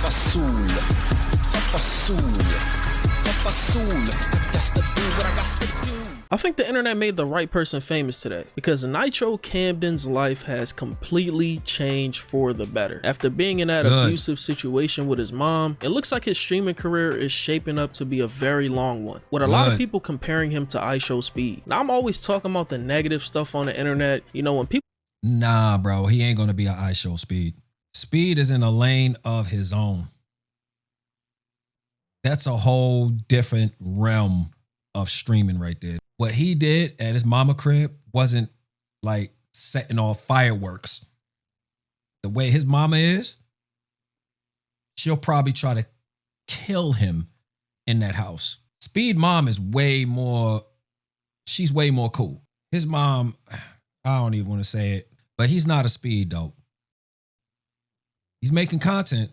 Fasul, that's the do what I got to do. I think the internet made the right person famous today, because Nitro Camden's life has completely changed for the better. After being in that abusive situation with his mom, it looks like his streaming career is shaping up to be a very long one, with a lot of people comparing him to iShowSpeed. Now, I'm always talking about the negative stuff on the internet. You know, when people... Nah, bro, he ain't gonna be an iShowSpeed. Speed is in a lane of his own. That's a whole different realm of streaming right there. What he did at his mama crib wasn't like setting off fireworks. The way his mama is, she'll probably try to kill him in that house. Speed mom is she's way more cool. His mom, I don't even want to say it, but he's not a Speed though. He's making content,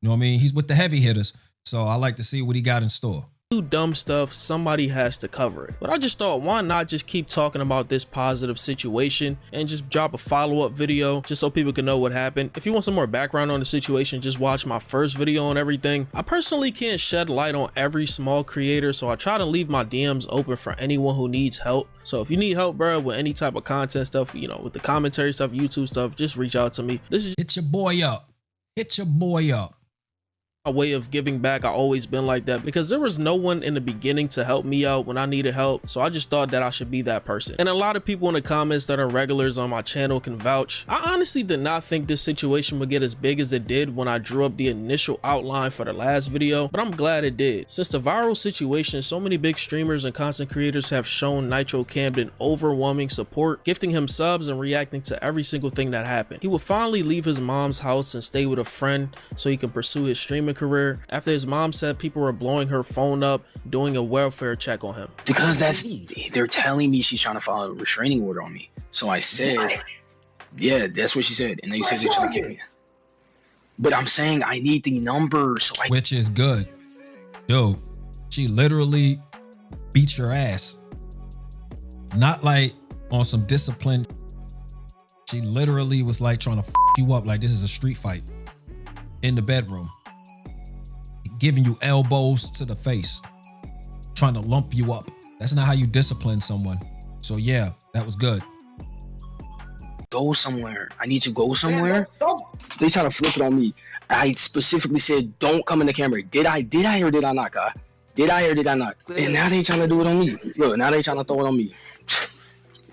you know what I mean? He's with the heavy hitters. So I like to see what he got in store. Do dumb stuff, somebody has to cover it. But I just thought, why not just keep talking about this positive situation and just drop a follow-up video just so people can know what happened. If you want some more background on the situation, just watch my first video on everything. I personally can't shed light on every small creator, so I try to leave my DMs open for anyone who needs help. So if you need help, bro, with any type of content stuff, you know, with the commentary stuff, YouTube stuff, just reach out to me. This is hit your boy up. Hit your boy up. A way of giving back. I always been like that because there was no one in the beginning to help me out when I needed help, so I just thought that I should be that person. And a lot of people in the comments that are regulars on my channel can vouch. I honestly did not think this situation would get as big as it did when I drew up the initial outline for the last video, but I'm glad it did. Since the viral situation, so many big streamers and content creators have shown Nitro Camden overwhelming support, gifting him subs and reacting to every single thing that happened. He would finally leave his mom's house and stay with a friend so he can pursue his streaming career after his mom said people were blowing her phone up, doing a welfare check on him. Because they're telling me she's trying to file a restraining order on me. So I said, yeah, that's what she said. And they said they're trying to kill me. But I'm saying I need the number. Which is good. Yo, she literally beat your ass. Not like on some discipline. She literally was like trying to f you up like this is a street fight in the bedroom. Giving you elbows to the face, trying to lump you up. That's not how you discipline someone. So yeah, that was good. Go somewhere. I need to go somewhere. They trying to flip it on me. I specifically said, don't come in the camera. Did I or did I not, guy? Did I or did I not? And now they trying to do it on me. Look, now they trying to throw it on me.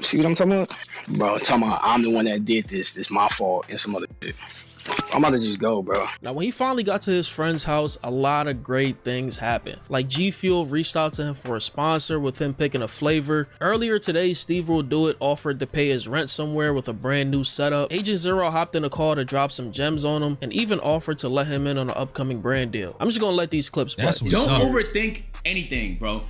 See what I'm talking about? Bro, talking about I'm the one that did this. This my fault and some other shit. I'm about to just go, bro. Now, when he finally got to his friend's house, a lot of great things happened. Like G Fuel reached out to him for a sponsor with him picking a flavor. Earlier today, Steve Will Do It offered to pay his rent somewhere with a brand new setup. Agent Zero hopped in a call to drop some gems on him and even offered to let him in on an upcoming brand deal. I'm just gonna let these clips play. Don't overthink anything, bro.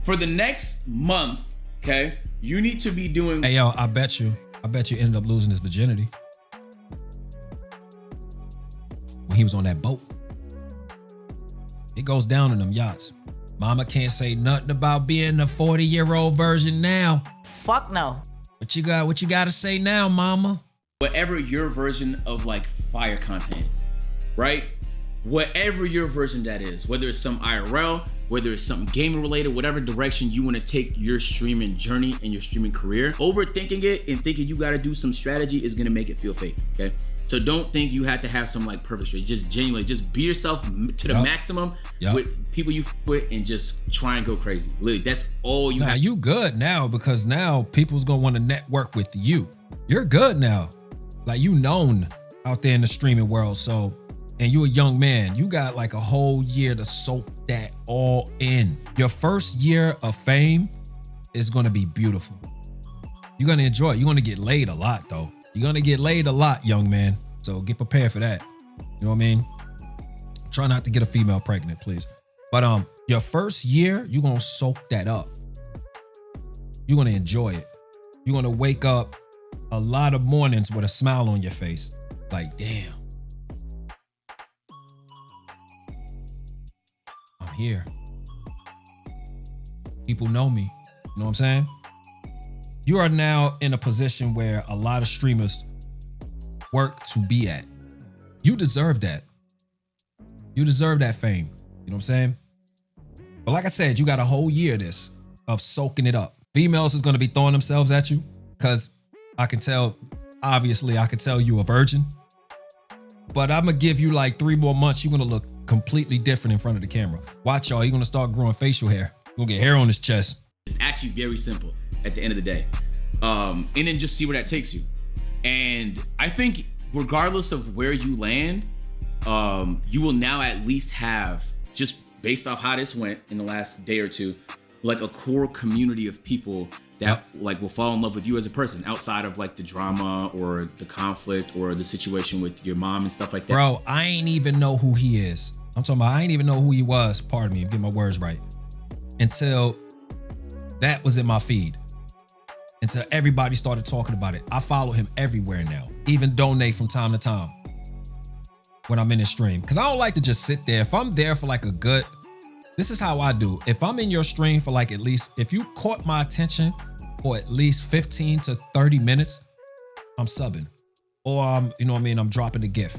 For the next month, okay, you need to be doing. Hey, yo, I bet you ended up losing his virginity when he was on that boat. It goes down in them yachts. Mama can't say nothing about being the 40-year-old version now. Fuck no. What you got to say now, mama? Whatever your version of like fire content is, right? Whatever your version that is, whether it's some IRL, whether it's something gaming related, whatever direction you want to take your streaming journey and your streaming career, overthinking it and thinking you got to do some strategy is going to make it feel fake, okay? So don't think you have to have some like perfect strategy. Just genuinely, just be yourself to the maximum with people you with and just try and go crazy. Literally, that's all you have. You good now because now people's going to want to network with you. You're good now. Like you known out there in the streaming world. So, and you a young man, you got like a whole year to soak that all in. Your first year of fame is going to be beautiful. You're going to enjoy it. You're going to get laid a lot though. You're going to get laid a lot, young man. So get prepared for that. You know what I mean? Try not to get a female pregnant, please. But your first year, you're going to soak that up. You're going to enjoy it. You're going to wake up a lot of mornings with a smile on your face. Like, damn. I'm here. People know me. You know what I'm saying? You are now in a position where a lot of streamers work to be at. You deserve that. You deserve that fame. You know what I'm saying? But like I said, you got a whole year of soaking it up. Females is going to be throwing themselves at you because I can tell, obviously, I can tell you a virgin. But I'm going to give you like 3 more months. You're going to look completely different in front of the camera. Watch, y'all. You're going to start growing facial hair. You're going to get hair on his chest. It's actually very simple at the end of the day. And then just see where that takes you. And I think regardless of where you land, you will now at least have, just based off how this went in the last day or two, like a core community of people that like will fall in love with you as a person outside of like the drama or the conflict or the situation with your mom and stuff like that. Bro, I ain't even know who he is. I'm talking about I ain't even know who he was. Pardon me, get my words right. Until that was in my feed. Until everybody started talking about it. I follow him everywhere now. Even donate from time to time when I'm in his stream. Because I don't like to just sit there. If I'm there for like a good, this is how I do. If I'm in your stream for like at least, if you caught my attention for at least 15 to 30 minutes, I'm subbing. Or I'm, you know what I mean? I'm dropping a GIF.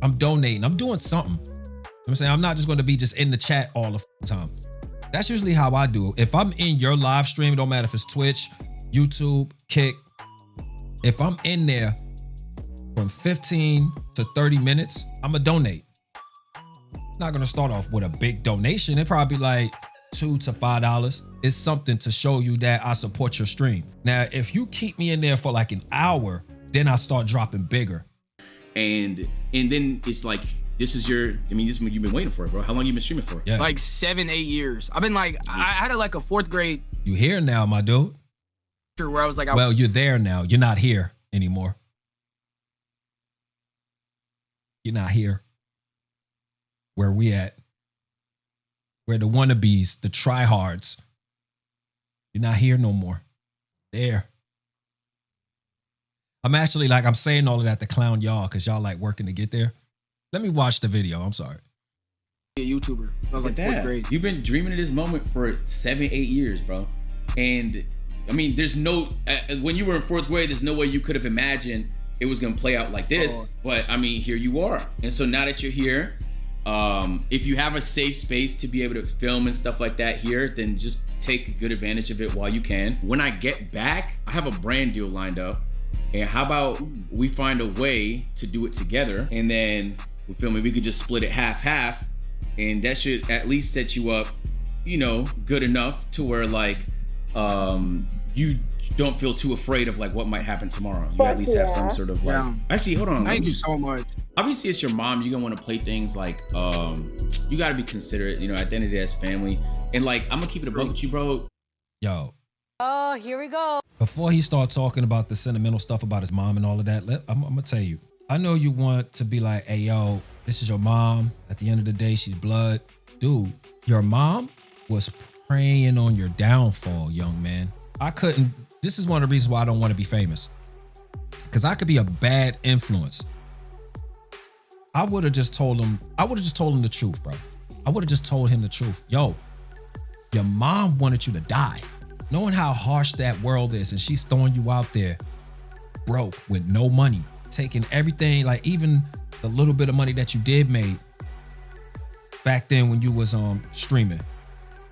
I'm donating. I'm doing something. You know what I'm saying? I'm not just going to be just in the chat all the time. That's usually how I do. If I'm in your live stream, it don't matter if it's Twitch, YouTube, Kick. If I'm in there from 15 to 30 minutes, I'm going to donate. Not going to start off with a big donation. It probably like $2 to $5. It's something to show you that I support your stream. Now, if you keep me in there for like an hour, then I start dropping bigger. And then it's like, this is your, I mean, this is what you've been waiting for, bro. How long you been streaming for? Yeah. Like 7, 8 years. I've been like, I had a 4th grade. You here now, my dude? Where I was like, well, you're there now. You're not here anymore. You're not here. Where we at? Where the wannabes, the tryhards. You're not here no more. There. I'm actually like, I'm saying all of that to clown y'all because y'all like working to get there. Let me watch the video. I'm sorry. A YouTuber. I was like 4th grade. You've been dreaming of this moment for 7, 8 years, bro. And I mean, there's no, when you were in 4th grade, there's no way you could have imagined it was going to play out like this. But I mean, here you are. And so now that you're here, if you have a safe space to be able to film and stuff like that here, then just take good advantage of it while you can. When I get back, I have a brand deal lined up. And how about we find a way to do it together, and then we feel me, we could just split it half, and that should at least set you up, you know, good enough to where like you don't feel too afraid of like what might happen tomorrow. You at least have some sort of like, actually, hold on. Thank you so much. Obviously it's your mom. You're gonna want to play things like you gotta be considerate, you know, at the end of the day as family. And like, I'm gonna keep it a buck with you, bro. Yo. Oh, here we go. Before he starts talking about the sentimental stuff about his mom and all of that, I'm gonna tell you, I know you want to be like, hey, yo, this is your mom. At the end of the day, she's blood. Dude, your mom was preying on your downfall, young man. This is one of the reasons why I don't want to be famous. Because I could be a bad influence. I would have just told him the truth, bro. I would have just told him the truth. Yo, your mom wanted you to die. Knowing how harsh that world is, and she's throwing you out there broke with no money, taking everything, like even the little bit of money that you did make back then when you was streaming,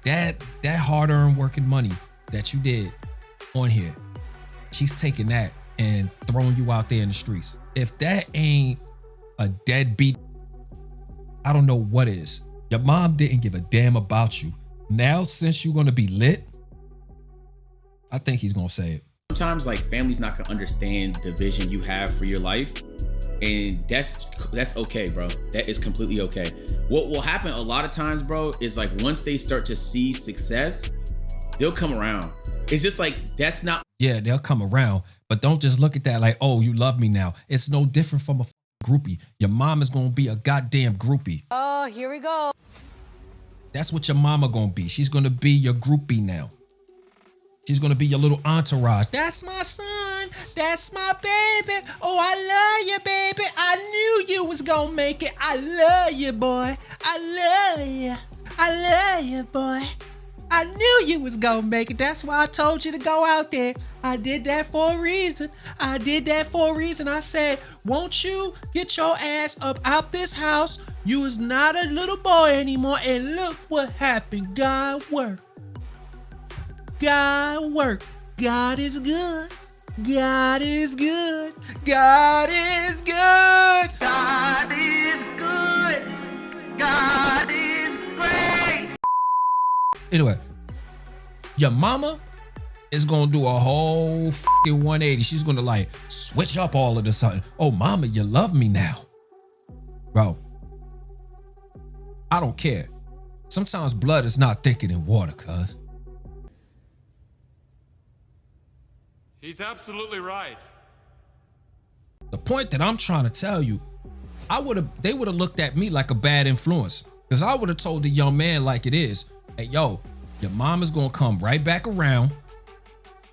that hard-earned working money that you did on here, she's taking that and throwing you out there in the streets. If that ain't a deadbeat, I don't know what is. Your mom didn't give a damn about you. Now, since you're gonna be lit, I think he's gonna say it. Sometimes like family's not gonna understand the vision you have for your life, and that's okay, bro. That is completely okay. What will happen a lot of times, bro, is like once they start to see success, they'll come around. It's just like, that's not. Yeah, they'll come around, but don't just look at that like, oh, you love me now. It's no different from a groupie. Your mom is gonna be a goddamn groupie. Oh, here we go. That's what your mama gonna be. She's gonna be your groupie now. She's gonna be your little entourage. That's my son. That's my baby. Oh, I love you, baby. I knew you was gonna make it. I love you, boy. I love you. I love you, boy. I knew you was gonna make it. That's why I told you to go out there. I did that for a reason. I did that for a reason. I said, won't you get your ass up out this house? You is not a little boy anymore. And look what happened. God worked. God worked. God is good. God is good. God is good. God is good. God is great. Anyway, your mama is gonna do a whole fucking 180. She's gonna like switch up all of this. Oh, mama, you love me now. Bro, I don't care. Sometimes blood is not thicker than water, cuz. He's absolutely right. The point that I'm trying to tell you, they would have looked at me like a bad influence. Because I would have told the young man like it is, hey, yo, your mom is gonna come right back around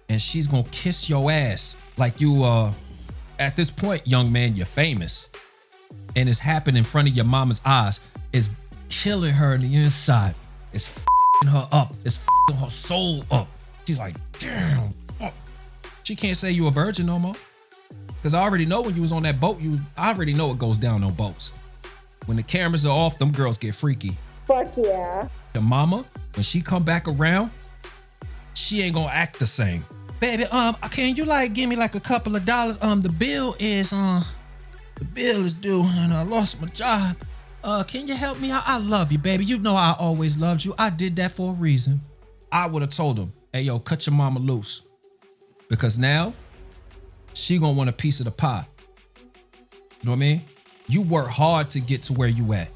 and she's gonna kiss your ass. Like you, at this point, young man, you're famous. And it's happening in front of your mama's eyes. It's killing her in the inside. It's f***ing her up. It's f***ing her soul up. She's like, damn. She can't say you a virgin no more. Cause I already know when you was on that boat, I already know what goes down on boats. When the cameras are off, them girls get freaky. Fuck yeah. Your mama, when she come back around, she ain't gonna act the same. Baby, can you like give me like a couple of dollars? The bill is due and I lost my job. Can you help me out? I love you, baby. You know I always loved you. I did that for a reason. I would have told him, hey yo, cut your mama loose. Because now, she gonna want a piece of the pie. You know what I mean? You work hard to get to where you at.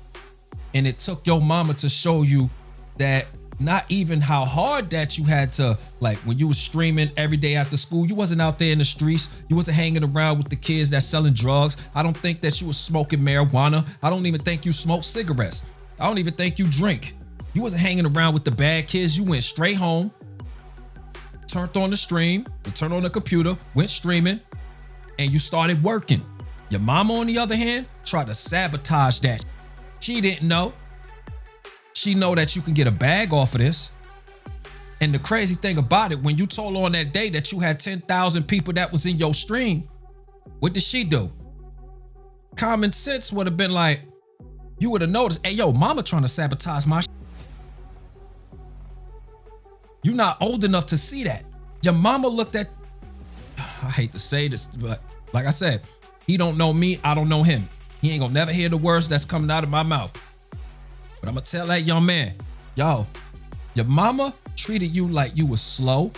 And it took your mama to show you that not even how hard that you had to, like when you was streaming every day after school, you wasn't out there in the streets. You wasn't hanging around with the kids that's selling drugs. I don't think that you was smoking marijuana. I don't even think you smoked cigarettes. I don't even think you drink. You wasn't hanging around with the bad kids. You went straight home, turned on the stream, turned on the computer, went streaming, and you started working. Your mama, on the other hand, tried to sabotage that. She didn't know. She know that you can get a bag off of this. And the crazy thing about it, when you told her on that day that you had 10,000 people that was in your stream, what did she do? Common sense would have been like, you would have noticed, hey, yo, mama trying to sabotage my shit. You're not old enough to see that. Your mama looked at, I hate to say this, but like I said, he don't know me, I don't know him. He ain't gonna never hear the words that's coming out of my mouth. But I'm gonna tell that young man, yo, your mama treated you like you was slow.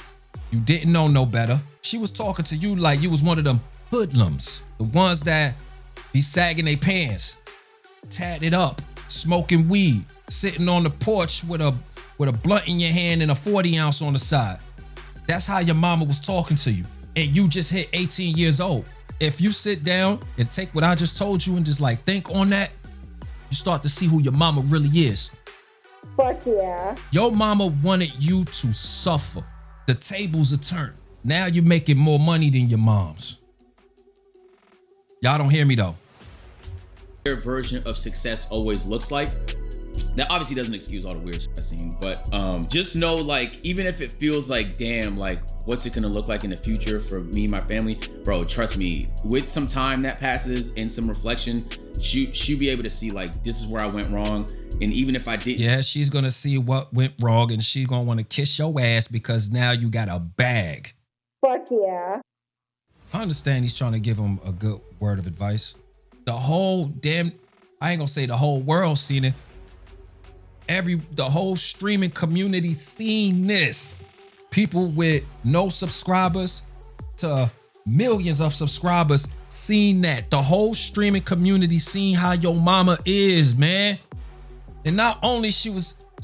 You didn't know no better. She was talking to you like you was one of them hoodlums. The ones that be sagging their pants, tatted up, smoking weed, sitting on the porch with a blunt in your hand and a 40 ounce on the side. That's how your mama was talking to you. And you just hit 18 years old. If you sit down and take what I just told you and just like think on that, you start to see who your mama really is. Fuck yeah. Your mama wanted you to suffer. The tables are turned. Now you're making more money than your mom's. Y'all don't hear me though. Their version of success always looks like. That obviously doesn't excuse all the weird shit I've seen, but just know, like, even if it feels like, damn, like, what's it gonna look like in the future for me and my family, bro, trust me, with some time that passes and some reflection, she'll be able to see, like, this is where I went wrong. And even if I didn't, yeah, she's gonna see what went wrong and she's gonna want to kiss your ass because now you got a bag. Fuck yeah. I understand he's trying to give him a good word of advice. The whole damn, I ain't gonna say the whole world seen it. The whole streaming community seen this. People with no subscribers to millions of subscribers seen that. The whole streaming community seen how your mama is, man. And not only she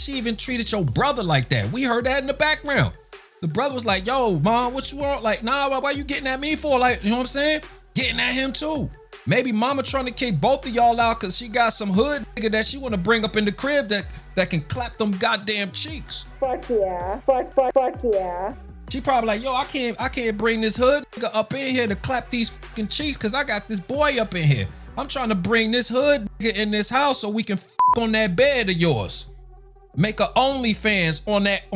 even treated your brother like that. We heard that in the background. The brother was like, yo, mom, what you want? Like, nah, why you getting at me for? Like, you know what I'm saying? Getting at him too. Maybe mama trying to kick both of y'all out because she got some hood nigga that she want to bring up in the crib that can clap them goddamn cheeks. Fuck yeah. Fuck yeah. She probably like, yo, I can't bring this hood nigga up in here to clap these fucking cheeks because I got this boy up in here. I'm trying to bring this hood nigga in this house so we can fuck on that bed of yours. make a OnlyFans on that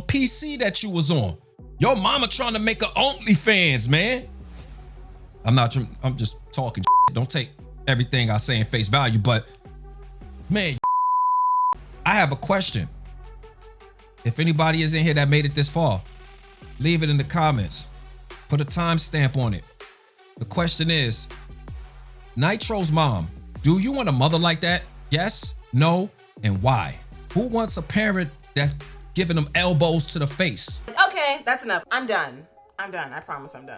PC that you was on. Your mama trying to make a OnlyFans, man. I'm just talking shit. Don't take everything I say in face value, but man, I have a question. If anybody is in here that made it this far, leave it in the comments. Put a timestamp on it. The question is, Nitro's mom, do you want a mother like that? Yes, no, and why? Who wants a parent that's giving them elbows to the face? Okay, that's enough. I'm done. I promise I'm done.